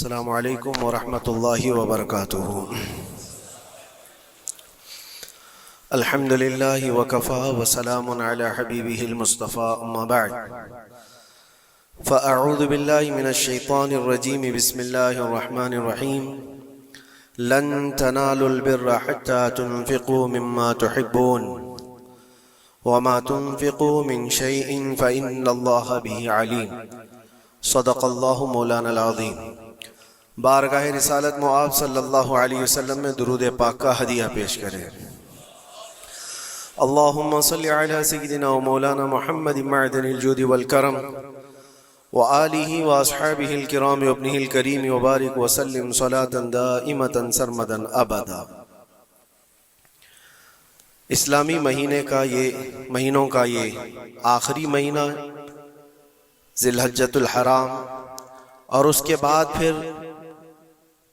السلام علیکم ورحمۃ اللہ وبرکاتہ۔ الحمد للہ وکفا وسلام علی حبیبہ المصطفى اما بعد فاعوذ باللہ من الشیطان الرجیم بسم اللہ الرحمن الرحیم لن تنالوا البر حتى تنفقوا مما تحبون وما تنفقوا من شیء فإن اللہ به علیم صدق اللہ مولانا العظیم۔ بارگاہ رسالت معاب صلی اللہ علیہ وسلم میں درود پاک کا ہدیہ پیش کریں۔ اللہم صلی علی سیدنا و مولانا محمد معدن الجود والکرم وآلہ واصحابہ الکرام وابنہ الکریم وبارک وسلم صلاة دائمة سرمدا ابدا۔ اسلامی مہینوں کا یہ آخری مہینہ ذی الحجۃ الحرام، اور اس کے بعد پھر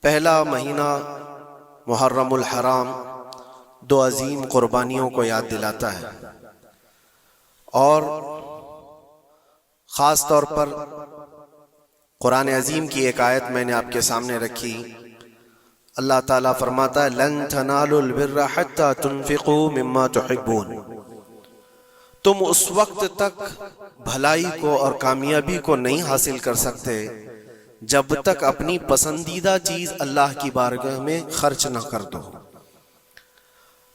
پہلا مہینہ محرم الحرام دو عظیم قربانیوں کو یاد دلاتا ہے، اور خاص طور پر قرآن عظیم کی ایک آیت میں نے آپ کے سامنے رکھی۔ اللہ تعالیٰ فرماتا ہے لن تنالوا البر حتى تنفقوا مما تحبون، تم اس وقت تک بھلائی کو اور کامیابی کو نہیں حاصل کر سکتے جب تک اپنی پسندیدہ چیز اللہ کی بارگاہ میں خرچ نہ کر دو۔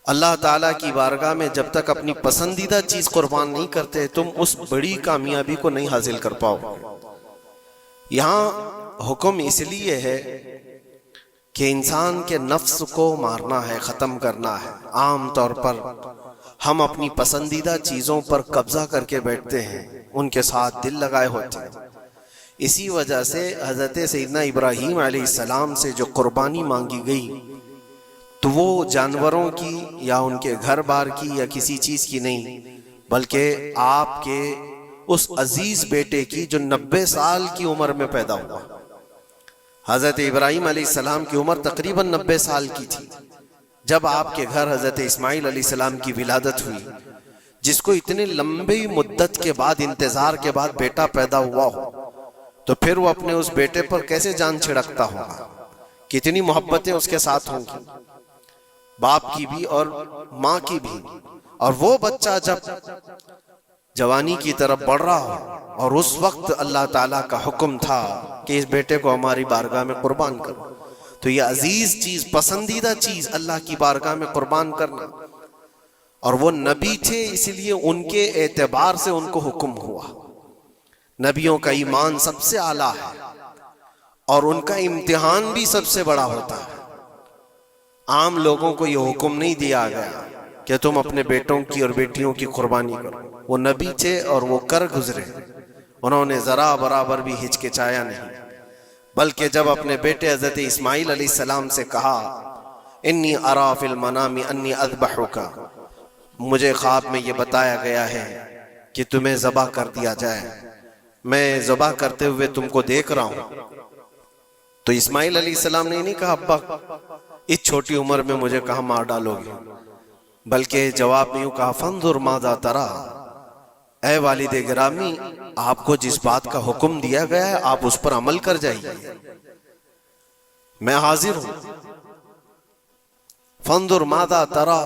اللہ تعالیٰ کی بارگاہ میں جب تک اپنی پسندیدہ چیز قربان نہیں کرتے تم اس بڑی کامیابی کو نہیں حاصل کر پاؤ۔ یہاں حکم اس لیے ہے کہ انسان کے نفس کو مارنا ہے، ختم کرنا ہے۔ عام طور پر ہم اپنی پسندیدہ چیزوں پر قبضہ کر کے بیٹھتے ہیں، ان کے ساتھ دل لگائے ہوتے ہیں۔ اسی وجہ سے حضرت سیدنا ابراہیم علیہ السلام سے جو قربانی مانگی گئی تو وہ جانوروں کی یا ان کے گھر بار کی یا کسی چیز کی نہیں، بلکہ آپ کے اس عزیز بیٹے کی جو 90 سال کی عمر میں پیدا ہوا۔ حضرت ابراہیم علیہ السلام کی عمر تقریباً 90 سال کی تھی جب آپ کے گھر حضرت اسماعیل علیہ السلام کی ولادت ہوئی، جس کو اتنے لمبی مدت کے بعد، انتظار کے بعد بیٹا پیدا ہوا ہو تو پھر وہ اپنے اس بیٹے پر کیسے جان چھڑکتا ہوگا، کتنی محبتیں اس کے ساتھ ہوں گی، باپ کی بھی اور ماں کی بھی۔ اور وہ بچہ جب جوانی کی طرف بڑھ رہا ہو اور اس وقت اللہ تعالیٰ کا حکم تھا کہ اس بیٹے کو ہماری بارگاہ میں قربان کرو، تو یہ عزیز چیز، پسندیدہ چیز اللہ کی بارگاہ میں قربان کرنا، اور وہ نبی تھے اس لیے ان کے اعتبار سے ان کو حکم ہوا۔ نبیوں کا ایمان سب سے اعلیٰ ہے اور ان کا امتحان بھی سب سے بڑا ہوتا ہے۔ عام لوگوں کو یہ حکم نہیں دیا گیا کہ تم اپنے بیٹوں کی اور بیٹیوں کی قربانی کرو۔ وہ نبی تھے اور وہ کر گزرے، انہوں نے ذرا برابر بھی ہچکچایا نہیں، بلکہ جب اپنے بیٹے حضرت اسماعیل علیہ السلام سے کہا انی ارا فی المنام انی اذبحک، مجھے خواب میں یہ بتایا گیا ہے کہ تمہیں ذبح کر دیا جائے، میں ذبح کرتے ہوئے تم کو دیکھ رہا ہوں، تو اسماعیل علیہ السلام نے نہیں کہا ابا اس چھوٹی عمر میں مجھے کہاں مار ڈالو گے، بلکہ جواب میں یوں کہا فانظر ماذا ترى، اے والد گرامی آپ کو جس بات کا حکم دیا گیا ہے آپ اس پر عمل کر جائیے، میں حاضر ہوں۔ فانظر ماذا ترى،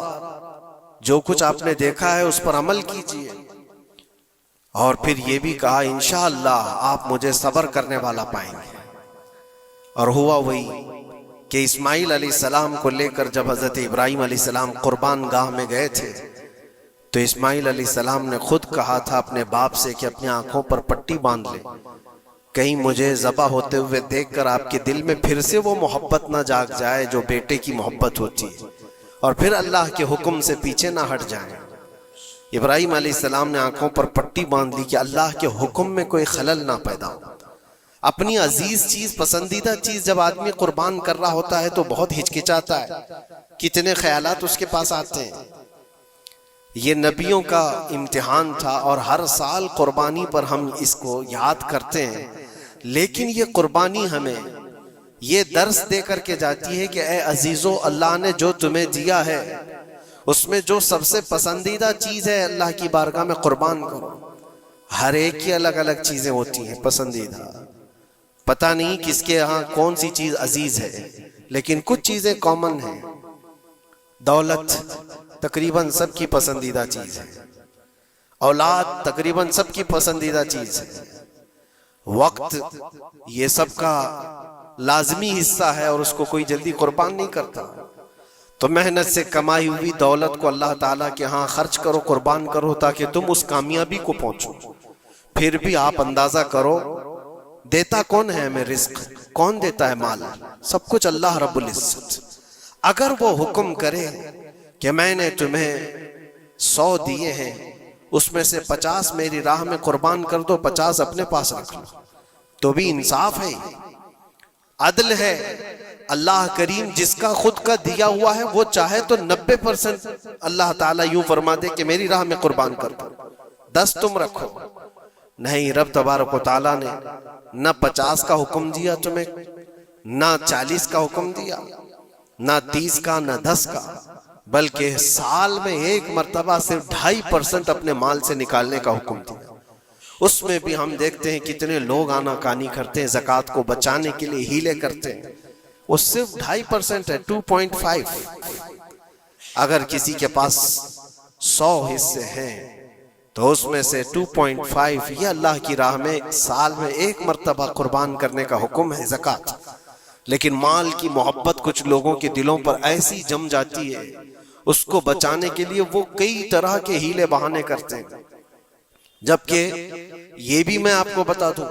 جو کچھ آپ نے دیکھا ہے اس پر عمل کیجیے۔ اور پھر یہ بھی کہا انشاءاللہ آپ مجھے صبر کرنے والا پائیں گے۔ اور ہوا وہی کہ اسماعیل علیہ السلام کو لے کر جب حضرت ابراہیم علیہ السلام قربان گاہ میں گئے تھے تو اسماعیل علیہ السلام نے خود کہا تھا اپنے باپ سے کہ اپنی آنکھوں پر پٹی باندھ لے، کہیں مجھے ذبح ہوتے ہوئے دیکھ کر آپ کے دل میں پھر سے وہ محبت نہ جاگ جائے جو بیٹے کی محبت ہوتی ہے، اور پھر اللہ کے حکم سے پیچھے نہ ہٹ جائیں۔ ابراہیم علیہ السلام نے آنکھوں پر پٹی باندھ لی کہ اللہ کے حکم میں کوئی خلل نہ پیدا ہو۔ اپنی عزیز چیز، پسندیدہ چیز جب آدمی قربان کر رہا ہوتا ہے تو بہت ہچکچاتا ہے، کتنے خیالات اس کے پاس آتے ہیں۔ یہ نبیوں کا امتحان تھا اور ہر سال قربانی پر ہم اس کو یاد کرتے ہیں، لیکن یہ قربانی ہمیں یہ درس دے کر کے جاتی ہے کہ اے عزیزو، اللہ نے جو تمہیں دیا ہے اس میں جو سب سے پسندیدہ چیز ہے اللہ کی بارگاہ میں قربان کرو۔ ہر ایک کی الگ الگ چیزیں ہوتی ہیں پسندیدہ، پتہ نہیں کس کے یہاں کون سی چیز عزیز ہے، لیکن کچھ چیزیں کامن ہیں۔ دولت تقریباً سب کی پسندیدہ چیز ہے، اولاد تقریباً سب کی پسندیدہ چیز ہے، وقت یہ سب کا لازمی حصہ ہے اور اس کو کوئی جلدی قربان نہیں کرتا۔ تو محنت سے کمائی ہوئی دولت کو اللہ تعالیٰ کے ہاں خرچ کرو، قربان کرو، تاکہ تم اس کامیابی کو پہنچو۔ پھر بھی آپ اندازہ کرو دیتا کون ہے ہمیں رزق؟ کون دیتا ہے مال؟ سب کچھ اللہ رب العزت۔ اگر وہ حکم کرے کہ میں نے تمہیں 100 دیے ہیں، اس میں سے 50 میری راہ میں قربان کر دو، 50 اپنے پاس رکھ لو، تو بھی انصاف ہے، عدل ہے۔ اللہ کریم جس کا خود کا دیا ہوا ہے وہ چاہے تو 90% اللہ تعالیٰ یوں فرما دے کہ میری راہ میں قربان کر دو، 10 تم رکھو۔ نہیں، رب تبارک و تعالیٰ نے نہ 50 کا حکم دیا تمہیں، نہ 40 کا حکم دیا، نہ 30 کا، نہ 10 کا، بلکہ سال میں ایک مرتبہ صرف 2.5% اپنے مال سے نکالنے کا حکم دیا۔ اس میں بھی ہم دیکھتے ہیں کتنے لوگ آنا کانی کرتے ہیں، زکوٰۃ کو بچانے کے لیے ہیلے کرتے ہیں۔ وہ صرف 2.5% ہے، 2.5۔ اگر کسی کے پاس 100 حصے ہیں تو اس میں سے 2.5 یہ اللہ کی راہ میں سال میں ایک مرتبہ قربان کرنے کا حکم ہے، زکوٰۃ۔ لیکن مال کی محبت کچھ لوگوں کے دلوں پر ایسی جم جاتی ہے، اس کو بچانے کے لیے وہ کئی طرح کے ہیلے بہانے کرتے ہیں۔ جبکہ یہ بھی میں آپ کو بتا دوں،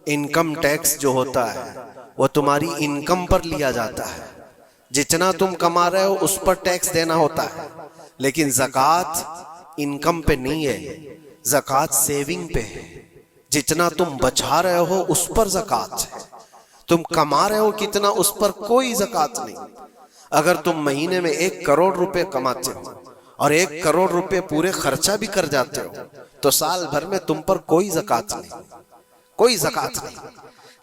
انکم ٹیکس جو ہوتا ہے وہ تمہاری انکم پر لیا جاتا ہے، جتنا تم کما رہے ہو اس پر ٹیکس دینا ہوتا ہے، لیکن زکوٰۃ انکم پہ نہیں ہے، زکوٰۃ سیونگ پہ ہے۔ جتنا تم بچا رہے ہو اس پر زکوٰۃ ہے، تم کما رہے ہو کتنا اس پر کوئی زکوٰۃ نہیں۔ اگر تم مہینے میں 1 کروڑ روپے کماتے ہو اور 1 کروڑ روپے پورے خرچہ بھی کر جاتے ہو تو سال بھر میں تم پر کوئی زکوٰۃ نہیں، کوئی زکوٰۃ نہیں۔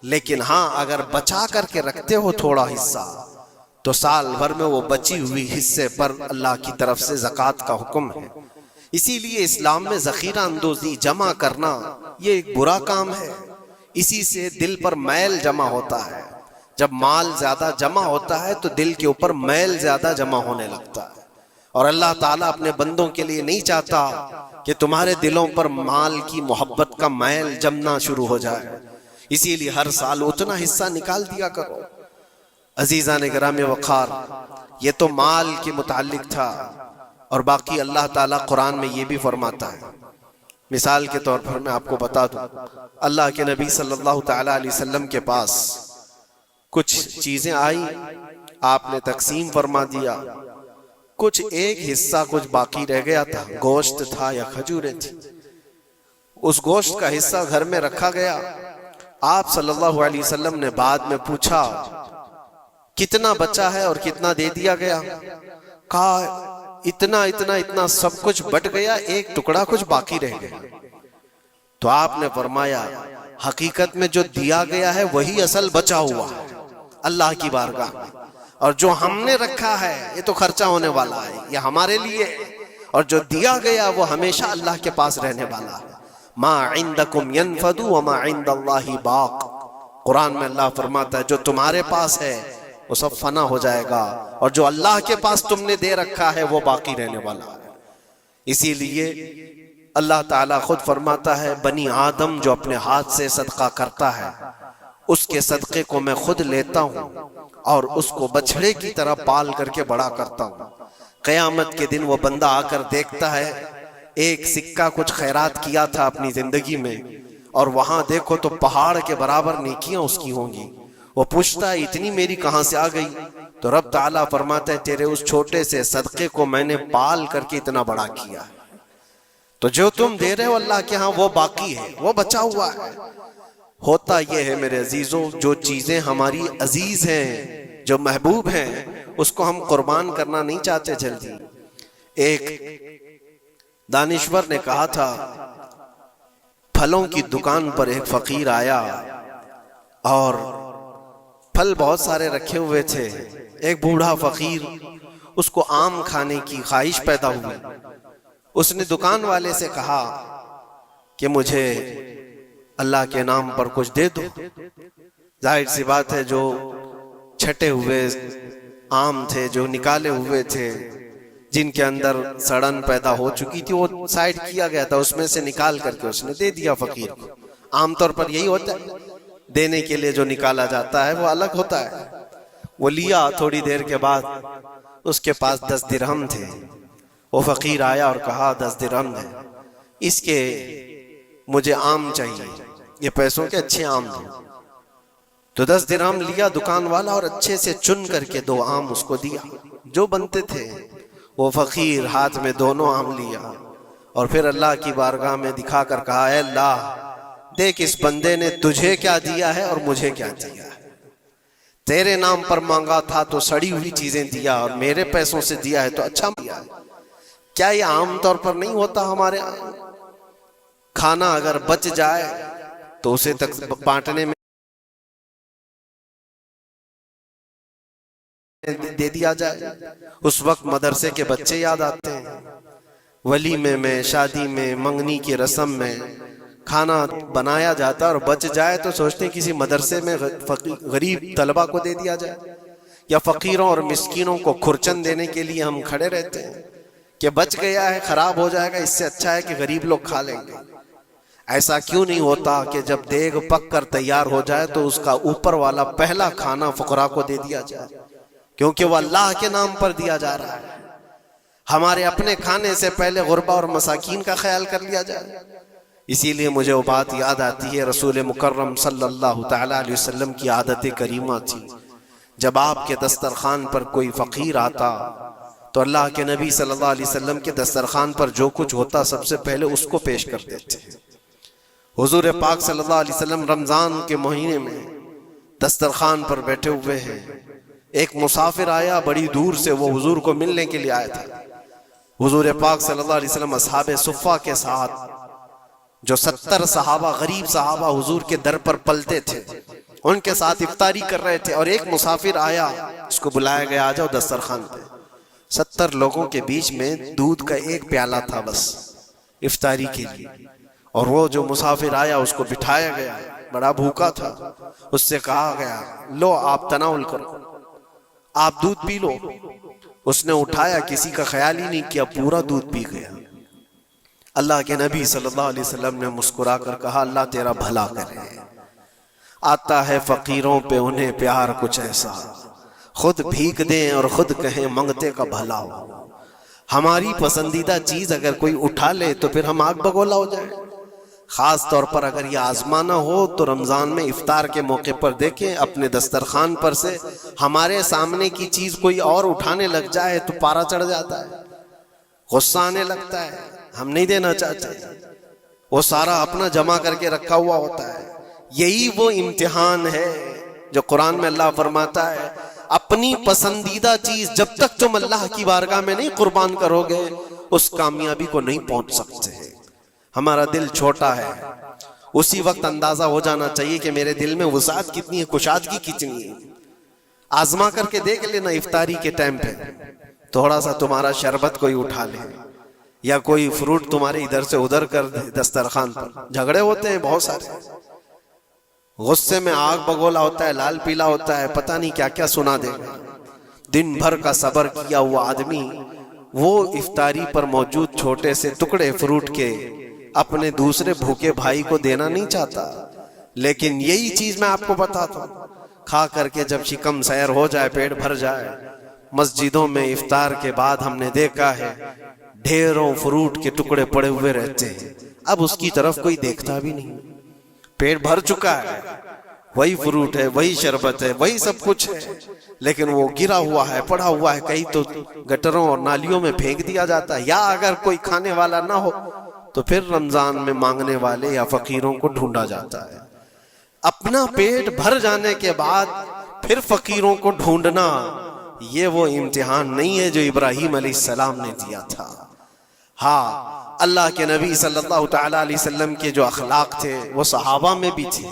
لیکن ہاں اگر بچا کر کے رکھتے ہو تھوڑا حصہ تو سال بھر میں وہ بچی ہوئی حصے پر اللہ کی طرف سے زکوٰۃ کا حکم ہے۔ اسی لیے اسلام میں ذخیرہ اندوزی جمع کرنا یہ ایک برا کام ہے، اسی سے دل پر میل جمع ہوتا ہے۔ جب مال زیادہ جمع ہوتا ہے تو دل کے اوپر میل زیادہ جمع ہونے لگتا ہے، اور اللہ تعالیٰ اپنے بندوں کے لیے نہیں چاہتا کہ تمہارے دلوں پر مال کی محبت کا میل جمنا شروع ہو جائے۔ اسی لیے ہر سال اتنا حصہ نکال دیا کرو۔ عزیزان گرامی وقار، یہ تو مال کے متعلق تھا، اور باقی اللہ تعالیٰ قرآن میں یہ بھی فرماتا ہے۔ مثال کے طور پر میں آپ کو بتا دوں، اللہ کے نبی صلی اللہ تعالیٰ علیہ وسلم کے پاس کچھ چیزیں آئی، آپ نے تقسیم فرما دیا، کچھ ایک حصہ کچھ باقی رہ گیا تھا، گوشت تھا یا کھجوریں تھی۔ اس گوشت کا حصہ گھر میں رکھا گیا۔ آپ صلی اللہ علیہ وسلم نے بعد میں پوچھا کتنا بچا ہے اور کتنا دے دیا گیا؟ کہا اتنا اتنا اتنا سب کچھ بٹ گیا، ایک ٹکڑا کچھ باقی رہ گیا۔ تو آپ نے فرمایا حقیقت میں جو دیا گیا ہے وہی اصل بچا ہوا ہے اللہ کی بارگاہ میں، اور جو ہم نے رکھا ہے یہ تو خرچہ ہونے والا ہے، یہ ہمارے لیے، اور جو دیا گیا وہ ہمیشہ اللہ کے پاس رہنے والا ہے۔ ما عندکم ینفد وما عند اللہ باق، قرآن میں اللہ فرماتا ہے جو تمہارے پاس ہے وہ سب فنا ہو جائے گا، اور جو اللہ کے پاس تم نے دے رکھا ہے وہ باقی رہنے والا ہے۔ اسی لیے اللہ تعالیٰ خود فرماتا ہے بنی آدم جو اپنے ہاتھ سے صدقہ کرتا ہے اس کے صدقے کو میں خود لیتا ہوں اور اس کو بچھڑے کی طرح پال کر کے بڑا کرتا ہوں۔ قیامت کے دن وہ بندہ آ کر دیکھتا ہے ایک سکہ کچھ خیرات کیا تھا اپنی زندگی میں، اور وہاں دیکھو تو پہاڑ کے برابر نیکیاں اس کی ہوں گی۔ وہ پوچھتا ہے اتنی میری کہاں سے آ گئی؟ تو رب تعالیٰ فرماتا ہے تیرے اس چھوٹے سے صدقے کو میں نے پال کر کے اتنا بڑا کیا ہے۔ تو جو تم دے رہے ہو اللہ کے ہاں وہ باقی ہے، وہ بچا ہوا ہے۔ ہوتا یہ ہے میرے عزیزوں، جو چیزیں ہماری عزیز ہیں، جو محبوب ہیں، اس کو ہم قربان کرنا نہیں چاہتے جلدی۔ ایک دانشور نے کہا تھا پھلوں کی دکان پر ایک فقیر آیا اور پھل بہت سارے رکھے ہوئے تھے۔ ایک بوڑھا فقیر، اس کو آم کھانے کی خواہش پیدا ہوئی۔ اس نے دکان والے سے کہا کہ مجھے اللہ کے نام پر کچھ دے دو۔ ظاہر سی بات ہے جو چھٹے ہوئے آم تھے، جو نکالے ہوئے تھے، جن کے اندر سڑن پیدا ہو چکی تھی، وہ سائڈ کیا گیا تھا، اس میں سے نکال کر کے اس نے دے دیا فقیر کو۔ عام طور پر یہی ہوتا ہے، دینے کے لیے جو نکالا جاتا ہے وہ الگ ہوتا ہے۔ وہ لیا، تھوڑی دیر کے بعد اس کے پاس 10 درہم تھے۔ وہ فقیر آیا اور کہا 10 درہم ہے، اس کے مجھے آم چاہیے، یہ پیسوں کے اچھے آم دو۔ تو 10 درہم لیا دکان والا اور اچھے سے چن کر کے 2 آم اس کو دیا جو بنتے تھے۔ وہ فقیر ہاتھ میں دونوں آم لیا اور پھر اللہ کی بارگاہ میں دکھا کر کہا، اے اللہ، دیکھ اس بندے نے تجھے کیا دیا ہے اور مجھے کیا دیا ہے۔ تیرے نام پر مانگا تھا تو سڑی ہوئی چیزیں دیا، اور میرے پیسوں سے دیا ہے تو اچھا دیا ہے۔ کیا یہ عام طور پر نہیں ہوتا ہمارے یہاں؟ کھانا اگر بچ جائے تو اسے تک بانٹنے میں دے دیا جائے۔ اس وقت مدرسے کے بچے یاد آتے ہیں، ولیمے میں، شادی میں، منگنی کی رسم میں کھانا بنایا جاتا اور بچ جائے تو سوچتے ہیں کسی مدرسے میں غریب طلبہ کو دے دیا جائے، یا فقیروں اور مسکینوں کو کھرچن دینے کے لیے ہم کھڑے رہتے ہیں کہ بچ گیا ہے، خراب ہو جائے گا، اس سے اچھا ہے کہ غریب لوگ کھا لیں گے۔ ایسا کیوں نہیں ہوتا کہ جب دیگ پک کر تیار ہو جائے تو اس کا اوپر والا پہلا کھانا فقراء کو دے دیا جائے، کیونکہ وہ اللہ کے نام پر دیا جا رہا ہے۔ ہمارے اپنے کھانے سے پہلے غربا اور مساکین کا خیال کر لیا جائے۔ اسی لیے مجھے وہ بات یاد آتی ہے، رسول مکرم صلی اللہ تعالی علیہ وسلم کی عادت کریمہ تھی، جب آپ کے دسترخوان پر کوئی فقیر آتا تو اللہ کے نبی صلی اللہ علیہ وسلم کے دسترخوان پر جو کچھ ہوتا سب سے پہلے اس کو پیش کر دیتے۔ حضور پاک صلی اللہ علیہ وسلم رمضان کے مہینے میں دسترخوان پر بیٹھے ہوئے ہیں، ایک مسافر آیا بڑی دور سے، وہ حضور کو ملنے کے لیے آیا تھا۔ حضور پاک صلی اللہ علیہ وسلم اصحاب صفہ کے ساتھ، جو 70 صحابہ، غریب صحابہ حضور کے در پر پلتے تھے، ان کے ساتھ افطاری کر رہے تھے، اور ایک مسافر آیا، اس کو بلایا گیا، آ جاؤ دسترخوان پہ۔ 70 لوگوں کے بیچ میں دودھ کا ایک پیالہ تھا بس افطاری کے لیے، اور وہ جو مسافر آیا اس کو بٹھایا گیا، بڑا بھوکا تھا، اس سے کہا گیا لو آپ تناول کرو، آپ دودھ پی لو۔ اس نے اٹھایا، کسی کا خیال ہی نہیں کیا، پورا دودھ پی گیا۔ اللہ کے نبی صلی اللہ علیہ وسلم نے مسکرا کر کہا، اللہ تیرا بھلا کرے، آتا ہے فقیروں پہ انہیں پیار کچھ ایسا، خود بھیک دیں اور خود کہیں منگتے کا بھلا ہو۔ ہماری پسندیدہ چیز اگر کوئی اٹھا لے تو پھر ہم آگ بگولا ہو جائیں۔ خاص طور پر اگر یہ آزمانا ہو تو رمضان میں افطار کے موقع پر دیکھیں، اپنے دسترخوان پر سے ہمارے سامنے کی چیز کوئی اور اٹھانے لگ جائے تو پارا چڑھ جاتا ہے، غصہ آنے لگتا ہے، ہم نہیں دینا چاہتے، وہ سارا اپنا جمع کر کے رکھا ہوا ہوتا ہے۔ یہی وہ امتحان ہے جو قرآن میں اللہ فرماتا ہے، اپنی پسندیدہ چیز جب تک تم اللہ کی بارگاہ میں نہیں قربان کرو گے اس کامیابی کو نہیں پہنچ سکتے۔ ہمارا دل چھوٹا ہے، اسی وقت اندازہ ہو جانا چاہیے کہ میرے دل میں وسعت کتنی ہے، کشادگی کتنی ہے۔ آزما کر کے دیکھ لینا، افطاری کے ٹائم پہ تھوڑا سا تمہارا شربت کوئی اٹھا لے، یا کوئی فروٹ تمہارے ادھر سے ادھر کر دے دسترخوان پر۔ جھگڑے ہوتے ہیں بہت سارے، غصے میں آگ بگولا ہوتا ہے، لال پیلا ہوتا ہے، پتہ نہیں کیا کیا سنا دے گا۔ دن بھر کا صبر کیا ہوا آدمی وہ افطاری پر موجود چھوٹے سے ٹکڑے فروٹ کے اپنے دوسرے بھوکے بھائی کو دینا نہیں چاہتا، لیکن یہی چیز میں آپ کو بتاتا ہوں، کھا کر کے جب شکم سیر ہو جائے، پیٹ بھر جائے، مسجدوں میں افطار کے بعد ہم نے دیکھا ہے ڈھیروں فروٹ کے ٹکڑے پڑے ہوئے رہتے ہیں، اب اس کی طرف کوئی دیکھتا بھی نہیں، پیٹ بھر چکا ہے، وہی فروٹ ہے، وہی شربت ہے، وہی سب کچھ ہے، لیکن وہ گرا ہوا ہے، پڑا ہوا ہے، کہیں تو گٹروں اور نالیوں میں پھینک دیا جاتا ہے، یا اگر کوئی کھانے والا نہ ہو تو پھر رمضان میں مانگنے والے یا فقیروں کو ڈھونڈا جاتا ہے۔ اپنا پیٹ بھر جانے کے بعد پھر فقیروں کو ڈھونڈنا، یہ وہ امتحان نہیں ہے جو ابراہیم علیہ السلام نے دیا تھا۔ ہاں، اللہ کے نبی صلی اللہ تعالی علیہ وسلم کے جو اخلاق تھے وہ صحابہ میں بھی تھے،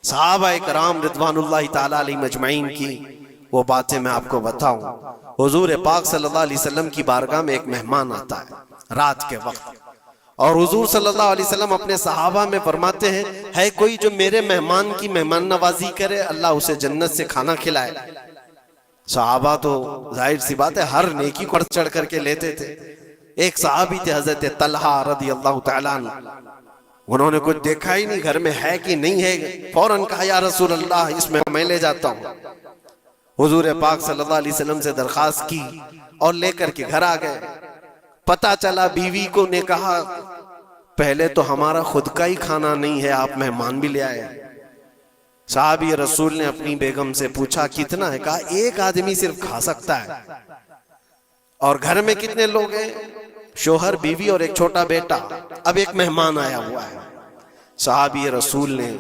صحابہ کرام رضوان اللہ تعالی علیہ اجمعین کی وہ باتیں میں آپ کو بتاؤں۔ حضور پاک صلی اللہ علیہ وسلم کی بارگاہ میں ایک مہمان آتا ہے رات کے وقت، اور حضور صلی اللہ علیہ وسلم اپنے صحابہ میں فرماتے ہیں ہے کوئی جو میرے مہمان کی مہمان نوازی کرے اللہ اسے جنت سے کھانا کھلائے. صحابہ تو ظاہر سی بات ہے ہر نیکی کو چڑھ کر کے لیتے تھے. ایک صحابی تھے حضرت طلحہ رضی اللہ تعالیٰ عنہ, انہوں نے کچھ دیکھا ہی نہیں گھر میں ہے کہ نہیں ہے, فوراً کہا یا رسول اللہ اس میں لے جاتا ہوں. حضور پاک صلی اللہ علیہ وسلم سے درخواست کی اور لے کر کے گھر آ گئے. پتا چلا بیوی کو نے کہا پہلے تو ہمارا خود کا ہی کھانا نہیں ہے, آپ مہمان بھی لے آئے. صحابی رسول نے اپنی بیگم سے پوچھا کتنا ہے, کہا ایک آدمی صرف کھا سکتا ہے. اور گھر میں کتنے لوگ ہیں, شوہر بیوی اور ایک چھوٹا بیٹا, اب ایک مہمان آیا ہوا ہے. صحابی رسول نے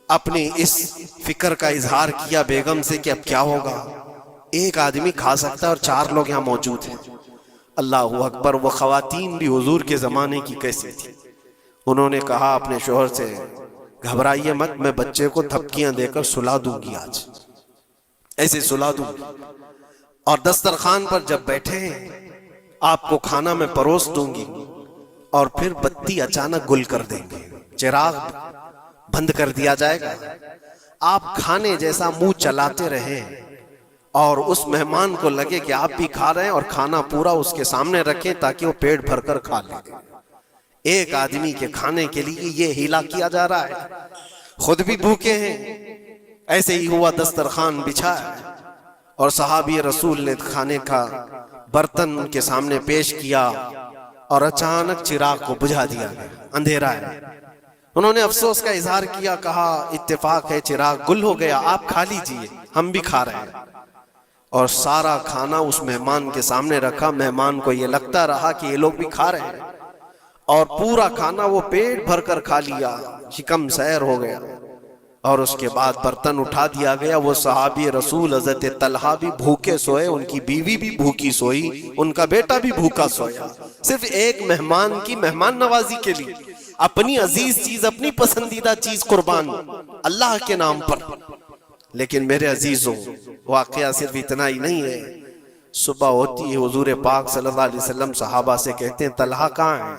اپنی اس فکر کا اظہار کیا بیگم سے کہ اب کیا ہوگا, ایک آدمی کھا سکتا ہے اور 4 لوگ یہاں موجود ہیں. اللہ اکبر. وہ خواتین بھی حضور کے زمانے کی کیسی تھی, انہوں نے کہا اپنے شوہر سے گھبرائیے مت, میں بچے کو تھپکیاں دے کر سلا دوں گی, آج ایسے سلا دوں گی, اور دسترخوان پر جب بیٹھے آپ کو کھانا میں پروس دوں گی, اور پھر بتی اچانک گل کر دیں گے, چراغ بند کر دیا جائے گا, آپ کھانے جیسا منہ چلاتے رہیں اور اس مہمان کو لگے کہ آپ بھی کھا رہے ہیں, اور کھانا پورا اس کے سامنے رکھیں تاکہ وہ پیٹ بھر کر کھا لے. ایک آدمی کے کھانے کے لیے یہ ہیلا کیا جا رہا ہے, خود بھی بھوکے ہیں. ایسے ہی ہوا, دسترخوان بچھا ہے اور صحابی رسول نے کھانے کا برتن ان کے سامنے پیش کیا اور اچانک چراغ کو بجھا دیا گیا, اندھیرا ہے. انہوں نے افسوس کا اظہار کیا, کہا اتفاق ہے چراغ گل ہو گیا, آپ کھا لیجئے, ہم بھی کھا رہے ہیں. اور سارا کھانا اس مہمان کے سامنے رکھا. مہمان کو یہ لگتا رہا کہ یہ لوگ بھی کھا رہے ہیں, اور پورا کھانا وہ پیٹ بھر کر کھا لیا, شکم سیر ہو گیا. اور اس کے بعد برتن اٹھا دیا گیا. وہ صحابی رسول حضرت طلحہ بھی بھوکے سوئے, ان کی بیوی بھی بھوکی سوئی, ان کا بیٹا بھی بھوکا سویا, صرف ایک مہمان کی مہمان نوازی کے لیے. اپنی عزیز چیز, اپنی پسندیدہ چیز قربان اللہ کے نام پر. لیکن میرے عزیزوں, واقعہ صرف اتنا ہی نہیں ہے. صبح ہوتی ہے, حضور پاک صلی اللہ علیہ وسلم صحابہ سے کہتے ہیں طلحہ کہاں ہیں.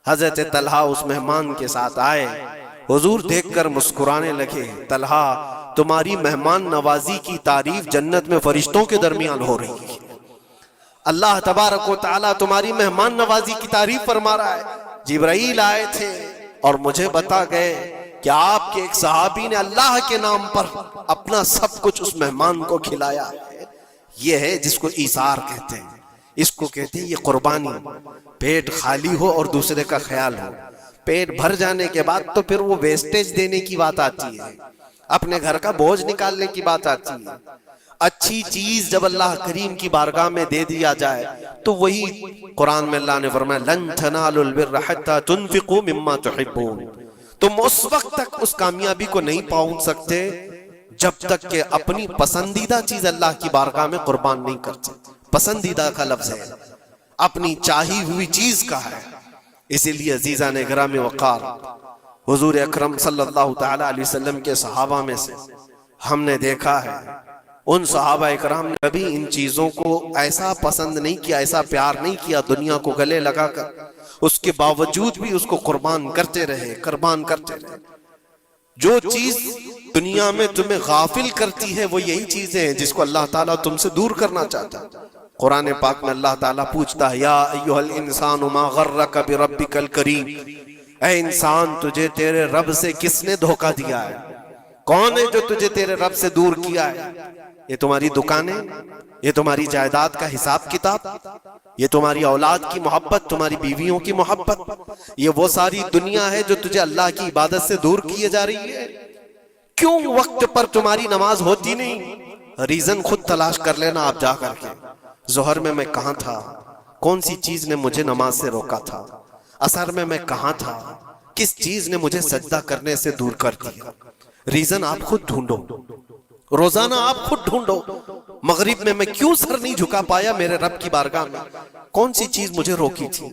حضرت طلحہ اس مہمان کے ساتھ آئے, حضور دیکھ کر مسکرانے لگے. طلحہ تمہاری مہمان نوازی کی تعریف جنت میں فرشتوں کے درمیان ہو رہی ہے. اللہ تبارک و تعالیٰ تمہاری مہمان نوازی کی تعریف فرما رہا ہے. جبرائیل آئے تھے اور مجھے بتا گئے کہ آپ کے ایک صحابی نے اللہ کے نام پر اپنا سب کچھ اس مہمان کو کھلایا ہے. یہ ہے جس کو ایثار کہتے ہیں, اس کو کہتے ہیں یہ قربانی. پیٹ خالی ہو اور دوسرے کا خیال ہو. پیٹ بھر جانے کے بعد تو پھر وہ ویسٹیج دینے کی بات آتی ہے, اپنے گھر کا بوجھ نکالنے کی بات آتی ہے. اچھی چیز جب اللہ کریم کی بارگاہ میں دے دیا جائے تو وہی قرآن میں اللہ نے فرمایا لن تنالوا البر حتى تنفقوا مما تحبون. تم اس وقت تک اس کامیابی کو نہیں پہنچ سکتے جب تک کہ اپنی پسندیدہ چیز اللہ کی بارگاہ میں قربان نہیں کرتے. پسندیدہ کا لفظ ہے, اپنی چاہی ہوئی چیز کا ہے. اسی لیے عزیزان گرامی وقار, حضور اکرم صلی اللہ تعالی علیہ وسلم کے صحابہ میں سے ہم نے دیکھا ہے ان صحابہ اکرام نے کبھی ان چیزوں کو ایسا پسند نہیں کیا, ایسا پیار نہیں کیا دنیا کو گلے لگا کر. اس کے باوجود بھی اس کو قربان کرتے رہے, قربان کرتے رہے. جو چیز دنیا میں تمہیں غافل کرتی ہے وہ یہی چیزیں ہیں جس کو اللہ تعالیٰ تم سے دور کرنا چاہتا ہے. قرآن پاک میں اللہ تعالیٰ پوچھتا ہے یا ایھا الانسان ما غرک بربک الکریم, اے انسان تجھے تیرے رب سے کس نے دھوکہ دیا ہے؟ کون ہے جو تجھے تیرے رب سے دور کیا ہے؟ یہ تمہاری دکانیں, یہ تمہاری جائیداد کا حساب کتاب, یہ تمہاری اولاد کی محبت, تمہاری بیویوں کی محبت, یہ وہ ساری دنیا ہے جو تجھے اللہ کی عبادت سے دور کیے جا رہی ہے. کیوں وقت پر تمہاری نماز ہوتی نہیں؟ ریزن خود تلاش کر لینا آپ جا کر کے. ظہر میں کہاں تھا, کون سی چیز نے مجھے نماز سے روکا تھا؟ عصر میں کہاں تھا, کس چیز نے مجھے سجدہ کرنے سے دور کر دیا؟ ریزن آپ خود ڈھونڈو, روزانہ آپ خود ڈھونڈو. مغرب میں کیوں سر نہیں جھکا پایا میرے رب کی بارگاہ میں؟ کون سی چیز مجھے روکی تھی؟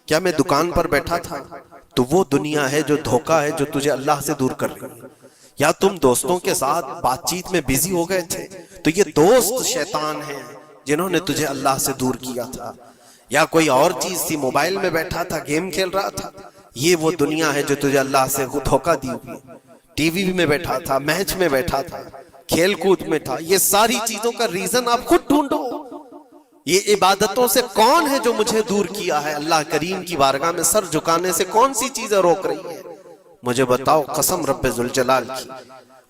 کیا میں دکان پر بیٹھا تھا؟ تو وہ دنیا ہے جو دھوکہ ہے جو تجھے اللہ سے دور کر رہی ہے. یا تم دوستوں کے ساتھ بات چیت میں بیزی ہو گئے تھے تو یہ دوست شیطان ہیں جنہوں نے تجھے اللہ سے دور کیا تھا. یا کوئی اور چیز تھی، موبائل میں بیٹھا تھا، گیم کھیل رہا تھا، یہ وہ دنیا ہے جو تجھے اللہ سے دھوکہ دی ہوئی۔ ٹی وی میں بیٹھا تھا، میچ میں بیٹھا تھا، کھیل کود میں تھا، یہ ساری چیزوں کا ریزن آپ خود ڈھونڈو۔ یہ عبادتوں سے کون ہے جو مجھے دور کیا ہے؟ اللہ کریم کی بارگاہ میں سر جھکانے سے کون سی چیزیں روک رہی ہے؟ مجھے بتاؤ قسم رب ذوالجلال کی،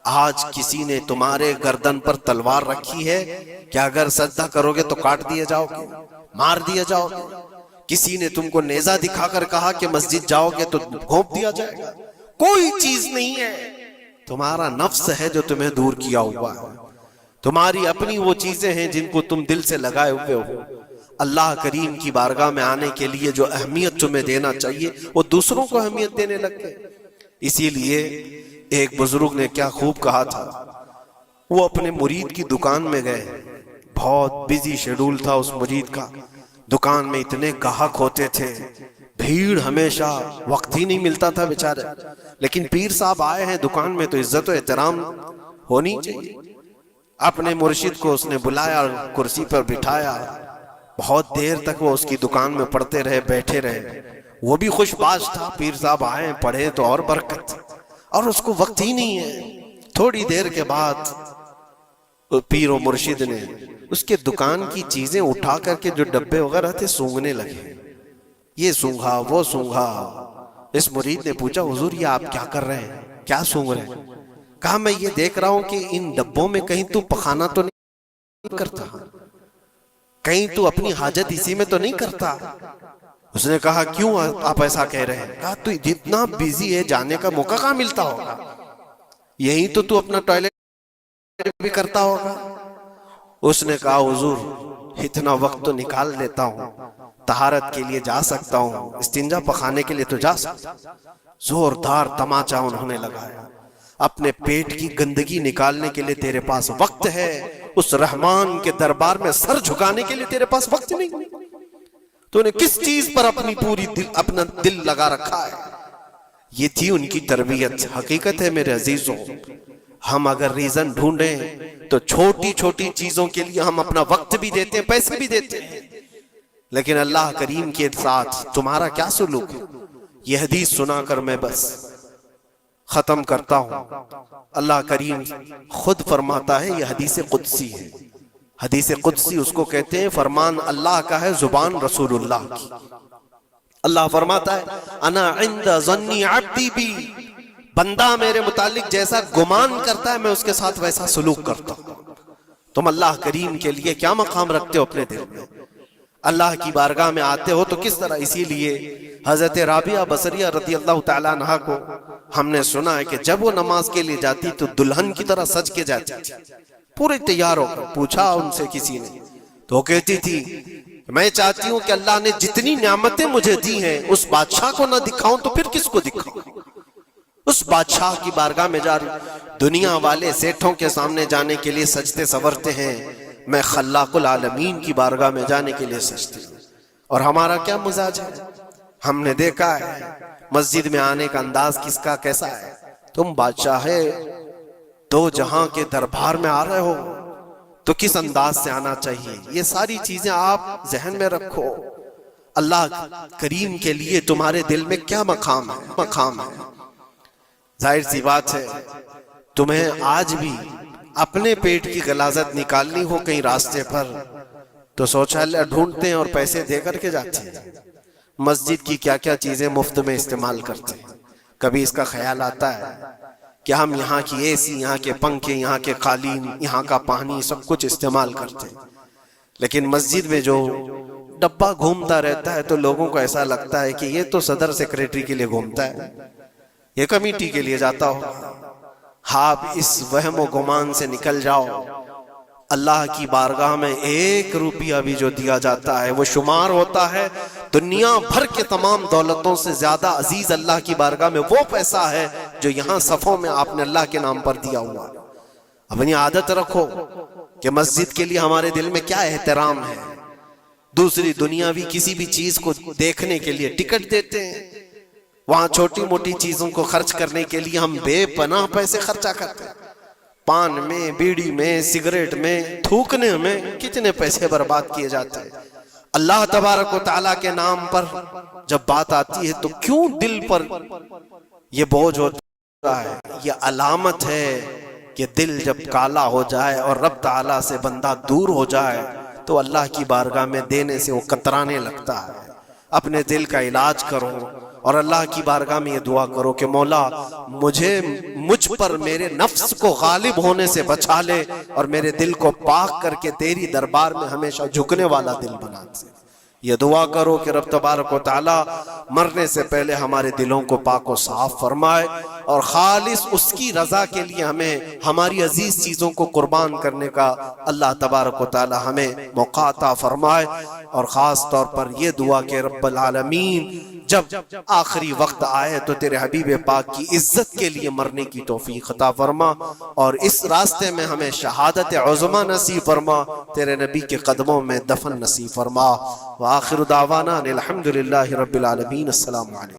آج کسی نے تمہارے گردن پر تلوار رکھی ہے کہ اگر سجدہ کرو گے تو کاٹ دیے جاؤ گے، مار دیا جاؤ گے؟ کسی نے تم کو نیزہ دکھا کر کہا کہ مسجد جاؤ گے تو گھونپ دیا جائے گا؟ کوئی چیز نہیں ہے، تمہارا نفس ہے جو تمہیں دور کیا ہوا ہے، تمہاری اپنی وہ چیزیں ہیں جن کو تم دل سے لگائے ہوئے ہو۔ اللہ کریم کی بارگاہ میں آنے کے لیے جو اہمیت تمہیں دینا چاہیے وہ دوسروں کو اہمیت دینے لگ گئے۔ اسی لیے ایک بزرگ نے کیا خوب کہا تھا، وہ اپنے مرید کی دکان میں گئے، بہت بزی شیڈول تھا اس مرید کا، دکان میں اتنے گاہک ہوتے تھے، بھیڑ ہمیشہ، وقت ہی نہیں ملتا تھا بیچارے، لیکن پیر صاحب آئے ہیں دکان میں تو عزت و احترام ہونی چاہیے۔ اپنے مرشد کو اس نے بلایا، کرسی پر بٹھایا، بہت دیر تک وہ اس کی دکان میں پڑھتے رہے، بیٹھے رہے۔ وہ بھی خوش باش تھا، پیر صاحب آئے ہیں، پڑھے تو اور برکت، اور اس کو وقت ہی نہیں ہے۔ تھوڑی دیر کے بعد پیر و مرشد نے اس کے دکان کی چیزیں اٹھا کر کے جو ڈبے وغیرہ تھے سونگنے لگے، یہ سونگا وہ سونگا۔ اس مرید نے پوچھا حضور یہ آپ کیا کر رہے ہیں، کیا سونگ رہے ہیں؟ کہا میں یہ دیکھ رہا ہوں کہ ان ڈبوں میں کہیں تو پخانا تو نہیں کرتا، کہیں تو اپنی حاجت اسی میں تو نہیں کرتا۔ اس نے کہا کیوں آپ ایسا کہہ رہے ہیں؟ کہا تو جتنا بیزی ہے جانے کا موقع کہاں ملتا ہوگا، یہی تو اپنا ٹوائلٹ بھی کرتا ہوگا۔ اس نے کہا حضور اتنا وقت تو نکال لیتا ہوں، طہارت کے لیے جا سکتا ہوں، استنجا پخانے کے لیے تو جا سکتا ہوں۔ زوردار تماچا انہوں نے لگایا، اپنے پیٹ کی گندگی نکالنے کے لیے تیرے پاس وقت ہے، اس رحمان کے دربار میں سر جھکانے کے لیے تیرے پاس وقت نہیں، تو نے کس چیز پر اپنا دل لگا رکھا ہے؟ یہ تھی ان کی تربیت۔ حقیقت ہے میرے عزیزوں، ہم اگر ریزن ڈھونڈیں تو چھوٹی چھوٹی چیزوں کے لیے ہم اپنا وقت بھی دیتے ہیں، پیسے بھی دیتے ہیں، لیکن اللہ کریم کے ساتھ تمہارا کیا سلوک ہے؟ یہ حدیث سنا کر میں بس ختم کرتا ہوں۔ اللہ کریم خود فرماتا ہے، یہ حدیث قدسی ہے، حدیث قدسی اس کو کہتے ہیں، فرمان اللہ کا ہے، زبان رسول اللہ کی۔ اللہ فرماتا ہے انا عند ظن عبدی بی، بندہ میرے متعلق جیسا گمان کرتا ہے میں اس کے ساتھ ویسا سلوک کرتا ہوں۔ تم اللہ کریم کے لیے کیا مقام رکھتے ہو اپنے دل میں؟ اللہ کی بارگاہ میں آتے ہو تو کس طرح؟ اسی لیے حضرت رابعہ بصریہ رضی اللہ تعالیٰ عنہا کو ہم نے سنا ہے کہ جب وہ نماز کے لیے جاتی تو دلہن کی طرح سج کے جاتی تھی، پورے تیار ہو کر۔ پوچھا ان سے کسی نے تو وہ کہتی تھی میں چاہتی ہوں کہ اللہ نے جتنی نعمتیں مجھے دی ہیں اس بادشاہ کو نہ دکھاؤں تو پھر کس کو دکھاؤں؟ اس بادشاہ کی بارگاہ میں جا رہی، دنیا والے سیٹھوں کے سامنے جانے کے لیے سجتے سورتے ہیں، میں خلاق العالمین کی بارگاہ میں جانے کے لیے سجتے ہوں۔ اور ہمارا کیا مزاج ہے؟ ہم نے دیکھا ہے مسجد میں آنے کا انداز کس کا کیسا ہے؟ تم بادشاہ ہے، دو جہاں کے دربار میں آ رہے ہو تو کس انداز سے آنا چاہیے؟ یہ ساری چیزیں آپ ذہن میں رکھو۔ اللہ کریم کے لیے تمہارے دل میں کیا مقام ہے؟ ظاہر سی بات ہے تمہیں آج بھی اپنے پیٹ کی غلاظت نکالنی ہو کہیں راستے پر تو شوچالیہ ڈھونڈتے ہیں اور پیسے دے کر کے جاتے ہیں۔ مسجد کی کیا کیا چیزیں مفت میں استعمال کرتے ہیں، کبھی اس کا خیال آتا ہے کہ ہم یہاں کی اے سی، یہاں کے پنکھے، یہاں کے قالین، یہاں کا پانی سب کچھ استعمال کرتے ہیں، لیکن مسجد میں جو ڈبہ گھومتا رہتا ہے تو لوگوں کو ایسا لگتا ہے کہ یہ تو صدر سیکریٹری کے لیے گھومتا ہے، یہ کمیٹی کے لیے جاتا ہو۔ آپ اس وہم و گمان سے نکل جاؤ، اللہ کی بارگاہ میں 1 روپیہ بھی جو دیا جاتا ہے وہ شمار ہوتا ہے دنیا بھر کے تمام دولتوں سے زیادہ عزیز اللہ کی بارگاہ میں وہ پیسہ ہے جو یہاں صفوں میں آپ نے اللہ کے نام پر دیا ہوا۔ اپنی عادت رکھو کہ مسجد کے لیے ہمارے دل میں کیا احترام ہے۔ دوسری دنیاوی کسی بھی چیز کو دیکھنے کے لیے ٹکٹ دیتے ہیں، وہاں چھوٹی موٹی چیزوں کو خرچ کرنے کے لیے ہم بے پناہ پیسے خرچہ کرتے ہیں، پان میں، بیڑی میں، سگریٹ میں، تھوکنے میں کتنے پیسے برباد کیے جاتے ہیں۔ اللہ تبارک و تعالیٰ کے نام پر جب بات آتی ہے تو کیوں دل پر یہ بوجھ ہوتا ہے؟ یہ علامت ہے کہ دل جب کالا ہو جائے اور رب تعالیٰ سے بندہ دور ہو جائے تو اللہ کی بارگاہ میں دینے سے وہ کترانے لگتا ہے۔ اپنے دل کا علاج کرو اور اللہ کی بارگاہ میں یہ دعا کرو کہ مولا مجھ پر میرے نفس کو غالب ہونے سے بچا لے اور میرے دل کو پاک کر کے تیری دربار میں ہمیشہ جھکنے والا دل بنا دے۔ یہ دعا کرو کہ رب تبارک و تعالی مرنے سے پہلے ہمارے دلوں کو پاک و صاف فرمائے اور خالص اس کی رضا کے لیے ہمیں ہماری عزیز چیزوں کو قربان کرنے کا اللہ تبارک و تعالی ہمیں موقع عطا فرمائے۔ اور خاص طور پر یہ دعا کہ رب العالمین جب آخری وقت آئے تو تیرے حبیب پاک کی عزت کے لیے مرنے کی توفیق عطا فرما اور اس راستے میں ہمیں شہادت عظمی نصیب فرما، تیرے نبی کے قدموں میں دفن نصیب فرما۔ وآخر دعوانا الحمدللہ رب العالمین۔ السلام علیکم۔